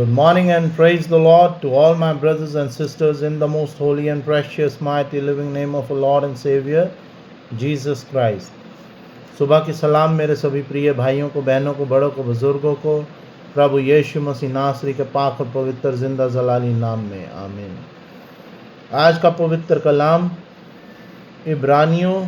Good morning and praise the Lord to all my brothers and sisters in the most holy and precious, mighty, living name of our Lord and Savior, Jesus Christ. सुबह की सलाम मेरे सभी प्रिय भाइयों को, बहनों को, बड़ों को, बुजुर्गों को प्रभु यीशु मसीह नासरी के पाक और पवित्र जिंदा जलाली नाम में आमीन। आज का पवित्र कलाम इब्रानियों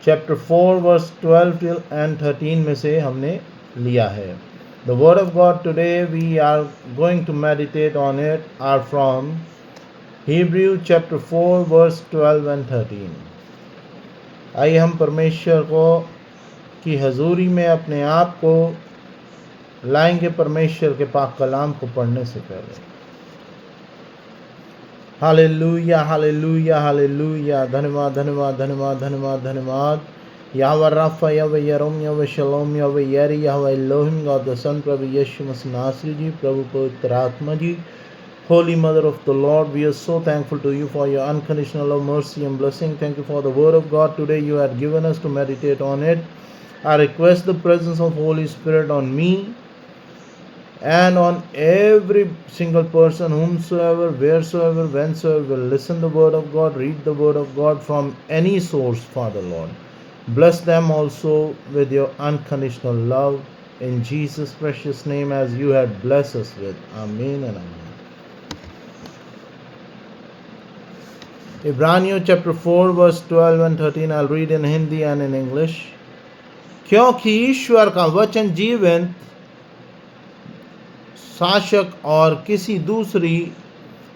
चैप्टर 4 वर्स 12 and 13 में से हमने लिया है। The word of God today we are going to meditate on it are from Hebrew chapter 4 verse 12 and 13। आइए हम परमेश्वर को की हजूरी में अपने आप को लाएंगे परमेश्वर के पाक कलाम को पढ़ने से पहले। Hallelujah hallelujah hallelujah. धन्यवाद धन्यवाद धन्यवाद धन्यवाद धन्यवाद। Yahweh Rapha, Yahweh Yarom, Yahweh Shalom, Yahweh Yeri, Yahweh Elohim, God the Son, Prabhu Yeshu Masih Nasri ji, Prabhu Pavitra Atma ji, Holy Mother of the Lord, we are so thankful to you for your unconditional love, mercy and blessing. Thank you for the word of God today you have given us to meditate on it. I request the presence of Holy Spirit on me and on every single person, whomsoever, wheresoever, whensoever will listen the word of God, read the word of God from any source, Father Lord. Bless them also with your unconditional love in Jesus' precious name as you had blessed us with. Amen and amen. इब्रानियों chapter 4 verse 12 and 13 I'll read in Hindi and in English। क्योंकि ईश्वर का वचन जीवंत, शासक और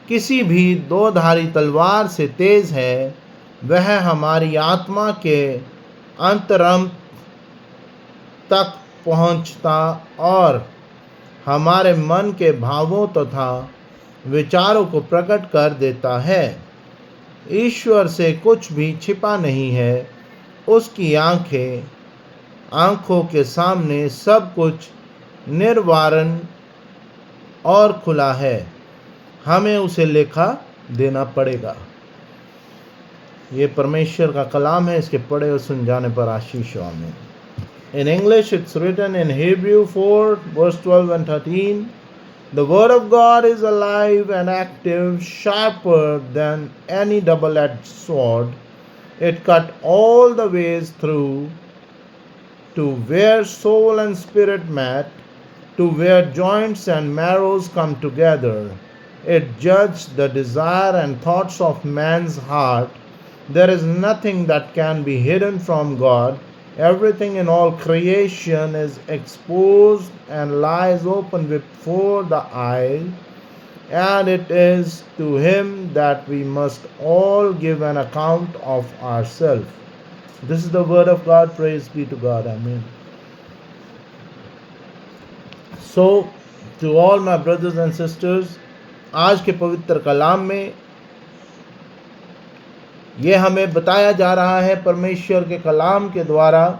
किसी भी दो-धारी तलवार से तेज है। वह हमारी आत्मा के अंतरंग तक पहुंचता और हमारे मन के भावों तथा विचारों को प्रकट कर देता है। ईश्वर से कुछ भी छिपा नहीं है। उसकी आंखों के सामने सब कुछ निर्वाण और खुला है। हमें उसे लेखा देना पड़ेगा। ये परमेश्वर का कलाम है। इसके पढ़े और सुन जाने पर आशीष हो। आमीन। In English it's written in Hebrew 4 verse 12 and 13, the word of God is alive and active, sharper than any double-edged sword. It cut all the ways through to where soul and spirit met, to where joints and marrows come together. It judged the desire and thoughts of man's heart. There is nothing that can be hidden from God. Everything in all creation is exposed and lies open before the eye, and it is to him that we must all give an account of ourselves. This is the word of God. Praise be to God. Amen. So, to all my brothers and sisters, आज के पवित्र कलाम में ये हमें बताया जा रहा है परमेश्वर के कलाम के द्वारा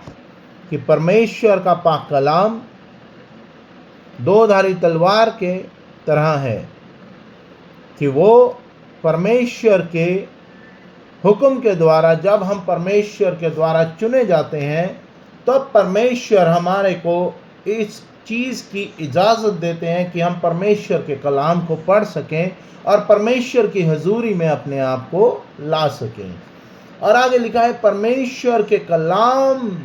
कि परमेश्वर का पाक कलाम दो-धारी तलवार के तरह है, कि वो परमेश्वर के हुक्म के द्वारा, जब हम परमेश्वर के द्वारा चुने जाते हैं तब परमेश्वर हमारे को इस चीज़ की इजाज़त देते हैं कि हम परमेश्वर के कलाम को पढ़ सकें और परमेश्वर की हजूरी में अपने आप को ला सकें। और आगे लिखा है, परमेश्वर के कलाम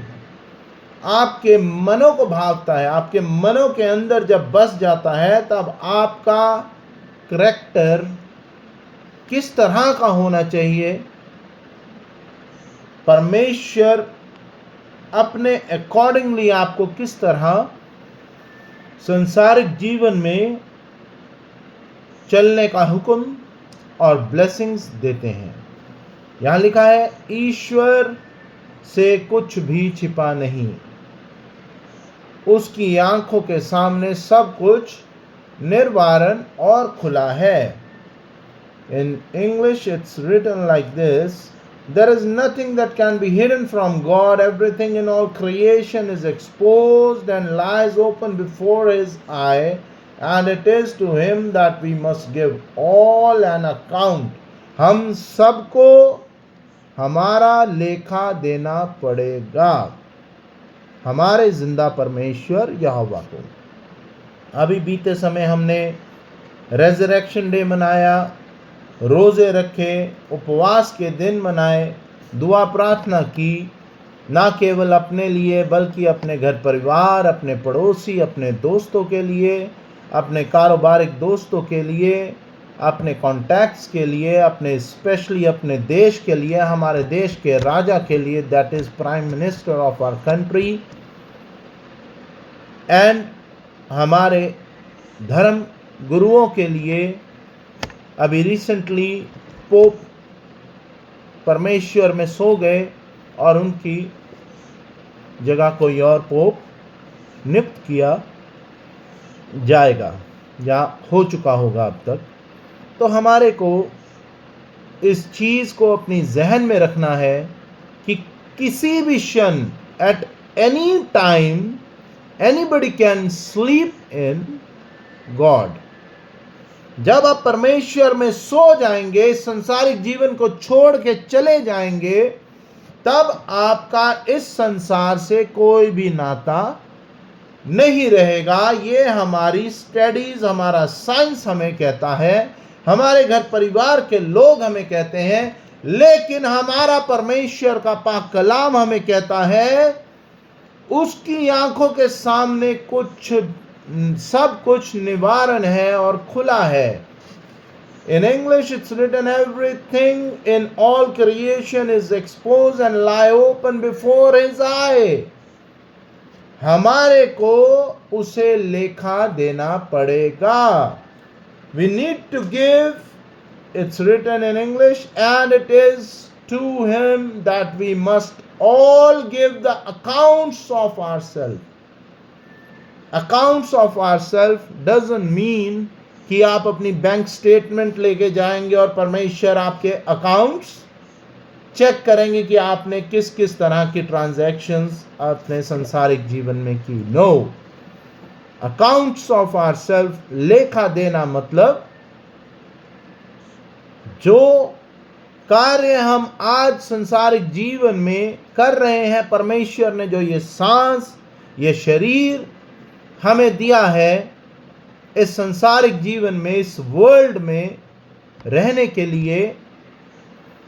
आपके मनों को भावता है। आपके मनों के अंदर जब बस जाता है तब आपका करैक्टर किस तरह का होना चाहिए, परमेश्वर अपने अकॉर्डिंगली आपको किस तरह संसारिक जीवन में चलने का हुक्म और ब्लेसिंग्स देते हैं। यहाँ लिखा है, ईश्वर से कुछ भी छिपा नहीं। उसकी आंखों के सामने सब कुछ निर्वाण और खुला है। In English it's written like this, there is nothing that can be hidden from God. Everything in all creation is exposed and lies open before his eye, and it is to him that we must give all an account. हम सबको हमारा लेखा देना पड़ेगा, हमारे जिंदा परमेश्वर यहोवा को। अभी बीते समय हमने रेजरेक्शन डे मनाया, रोज़े रखे, उपवास के दिन मनाए, दुआ प्रार्थना की, ना केवल अपने लिए बल्कि अपने घर परिवार, अपने पड़ोसी, अपने दोस्तों के लिए, अपने कारोबारिक दोस्तों के लिए, अपने कॉन्टैक्ट्स के लिए, अपने स्पेशली अपने देश के लिए, हमारे देश के राजा के लिए, that is prime minister of our country, and हमारे धर्म गुरुओं के लिए। अभी रिसेंटली पोप परमेश्वर में सो गए और उनकी जगह कोई और पोप नियुक्त किया जाएगा या हो चुका होगा अब तक। तो हमारे को इस चीज़ को अपनी जहन में रखना है कि किसी भी क्षण, at any time, anybody can sleep in God. जब आप परमेश्वर में सो जाएंगे, संसारिक जीवन को छोड़ के चले जाएंगे, तब आपका इस संसार से कोई भी नाता नहीं रहेगा। ये हमारी स्टडीज, हमारा साइंस हमें कहता है, हमारे घर परिवार के लोग हमें कहते हैं, लेकिन हमारा परमेश्वर का पाक कलाम हमें कहता है, उसकी आंखों के सामने सब कुछ निवारण है और खुला है। In English it's written, everything in all creation is exposed and lie open before his eye. हमारे को उसे लेखा देना पड़ेगा। We need to give, it's written in English, and it is to him that we must all give the accounts of ourselves. Accounts of ourselves doesn't mean कि आप अपनी bank statement लेके जाएंगे और परमेश्वर आपके अकाउंट्स चेक करेंगे कि आपने किस किस तरह की ट्रांजैक्शंस अपने संसारिक जीवन में की। नो, अकाउंट्स ऑफ आवरसेल्फ, लेखा देना मतलब जो कार्य हम आज संसारिक जीवन में कर रहे हैं, परमेश्वर ने जो ये सांस, ये शरीर हमें दिया है, इस संसारिक जीवन में, इस वर्ल्ड में रहने के लिए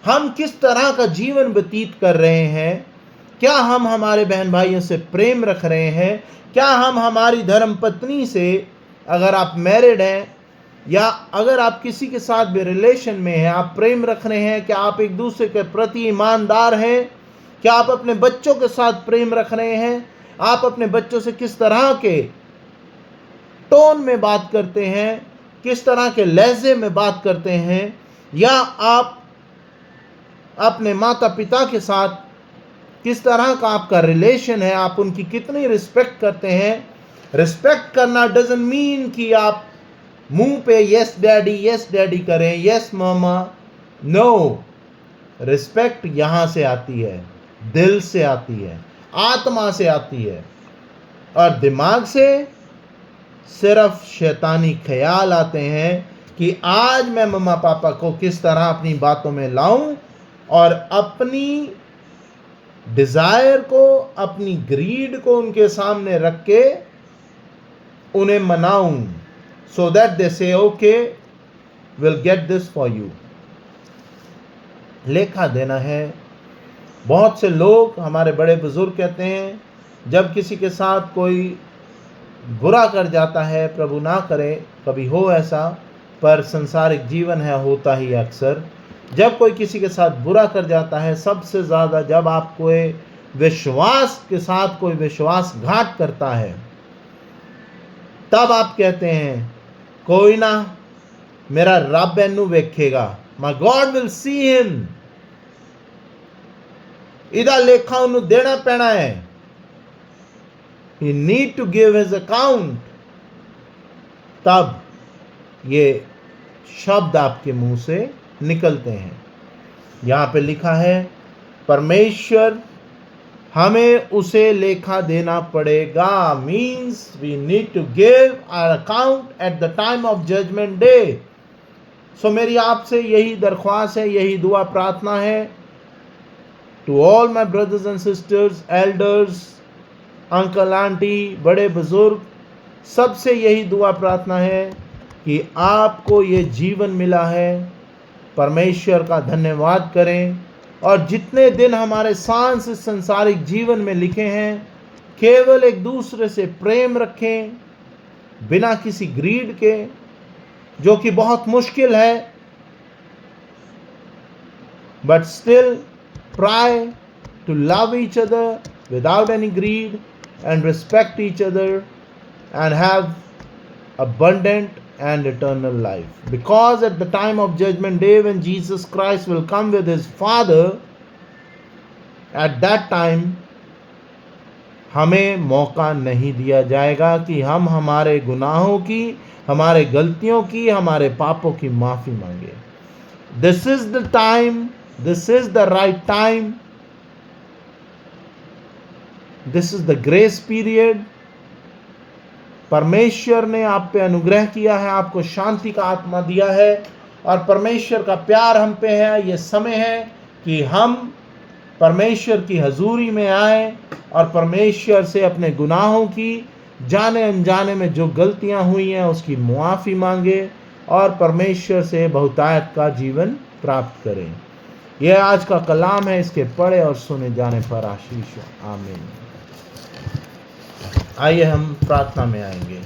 हम किस तरह का जीवन व्यतीत कर रहे हैं। क्या हम हमारे बहन भाइयों से प्रेम रख रहे हैं? क्या हम हमारी धर्म पत्नी से, अगर आप मैरिड हैं या अगर आप किसी के साथ भी रिलेशन में हैं, आप प्रेम रख रहे हैं? क्या आप एक दूसरे के प्रति ईमानदार हैं? क्या आप अपने बच्चों के साथ प्रेम रख रहे हैं? आप अपने बच्चों से किस तरह के टोन में बात करते हैं, किस तरह के लहजे में बात करते हैं? या आप अपने माता पिता के साथ किस तरह का आपका रिलेशन है, आप उनकी कितनी रिस्पेक्ट करते हैं? रिस्पेक्ट करना डजंट मीन कि आप मुंह पे यस डैडी करें, यस मामा। नो, रिस्पेक्ट यहां से आती है, दिल से आती है, आत्मा से आती है, और दिमाग से सिर्फ शैतानी ख्याल आते हैं कि आज मैं मम्मा पापा को किस तरह अपनी बातों में लाऊं और अपनी डिजायर को, अपनी ग्रीड को उनके सामने रख के उन्हें मनाऊं, सो दैट दे से okay, will get this for you. लेखा देना है। बहुत से लोग, हमारे बड़े बुजुर्ग कहते हैं, जब किसी के साथ कोई बुरा कर जाता है, प्रभु ना करे कभी हो ऐसा, पर संसारिक जीवन है, होता ही अक्सर, जब कोई किसी के साथ बुरा कर जाता है, सबसे ज़्यादा जब आप कोई विश्वास के साथ कोई विश्वासघात करता है, तब आप कहते हैं कोई ना, मेरा रब एनू वेखेगा, my God will see him, इदा लेखा उन्हें देना पैना है, he need to give his account। तब ये शब्द आपके मुंह से निकलते हैं। यहां पे लिखा है परमेश्वर हमें उसे लेखा देना पड़ेगा, means we need to give our account at the time of judgement day. So मेरी आपसे यही दरख्वास्त है, यही दुआ प्रार्थना है, to all my brothers and sisters, elders, uncle aunty, बड़े बुजुर्ग, सबसे यही दुआ प्रार्थना है कि आपको ये जीवन मिला है। परमेश्वर का धन्यवाद करें और जितने दिन हमारे सांस इस संसारिक जीवन में लिखे हैं, केवल एक दूसरे से प्रेम रखें, बिना किसी ग्रीड के, जो कि बहुत मुश्किल है, but still try to love each other without any greed and respect each other and have abundant and eternal life. Because at the time of judgment day, when Jesus Christ will come with his Father, at that time हमें मौका नहीं दिया जाएगा कि हम हमारे गुनाहों की, हमारे गलतियों की, हमारे पापों की माफी मांगे। This is the time, this is the right time, this is the grace period. परमेश्वर ने आप पे अनुग्रह किया है, आपको शांति का आत्मा दिया है और परमेश्वर का प्यार हम पे है। ये समय है कि हम परमेश्वर की हजूरी में आए और परमेश्वर से अपने गुनाहों की, जाने अनजाने में जो गलतियां हुई हैं उसकी मुआफ़ी मांगे और परमेश्वर से बहुतायत का जीवन प्राप्त करें। यह आज का कलाम है, इसके पढ़े और सुने जाने पर आशीष हो। आमीन। आइए हम प्रार्थना में आएंगे।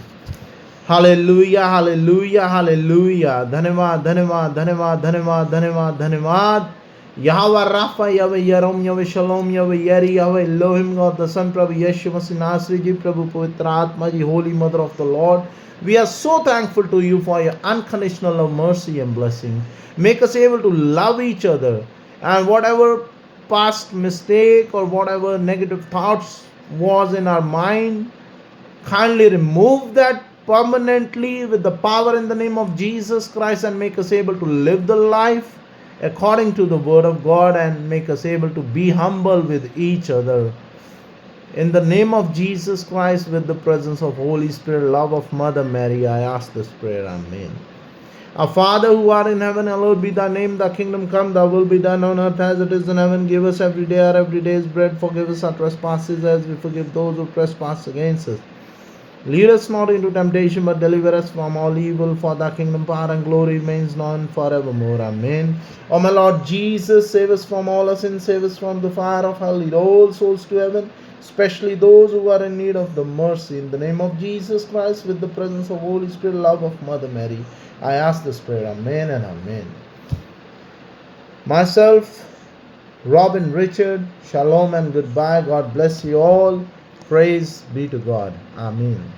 Hallelujah, hallelujah, hallelujah. धन्यवाद, धन्यवाद, धन्यवाद, धन्यवाद, धन्यवाद, धन्यवाद। यहोवा राफा, यहोवा यरोम, यहोवा शलोम, यहोवा यरी, यहोवा एलोहिम, गॉड द सन, प्रभु यीशु मसीह नासरी जी, प्रभु पवित्र आत्मा जी, holy mother of the lord, we are so thankful to you for your unconditional love, mercy and blessing. Make us able to love each other, and whatever past mistake or whatever negative thoughts was in our mind, kindly remove that permanently with the power in the name of Jesus Christ, and make us able to live the life according to the word of God, and make us able to be humble with each other. In the name of Jesus Christ, with the presence of Holy Spirit, love of Mother Mary, I ask this prayer. Amen. Our Father who art in heaven, hallowed be thy name. Thy kingdom come, thy will be done on earth as it is in heaven. Give us every day our every day's bread. Forgive us our trespasses as we forgive those who trespass against us. Lead us not into temptation, but deliver us from all evil. For thy kingdom, power, and glory remains now and forevermore. Amen. O my Lord Jesus, save us from all our sins. Save us from the fire of hell. Lead all souls to heaven, especially those who are in need of the mercy. In the name of Jesus Christ, with the presence of Holy Spirit, love of Mother Mary, I ask this prayer. Amen and amen. Myself, Robin Richard, shalom and goodbye. God bless you all. Praise be to God. Amen.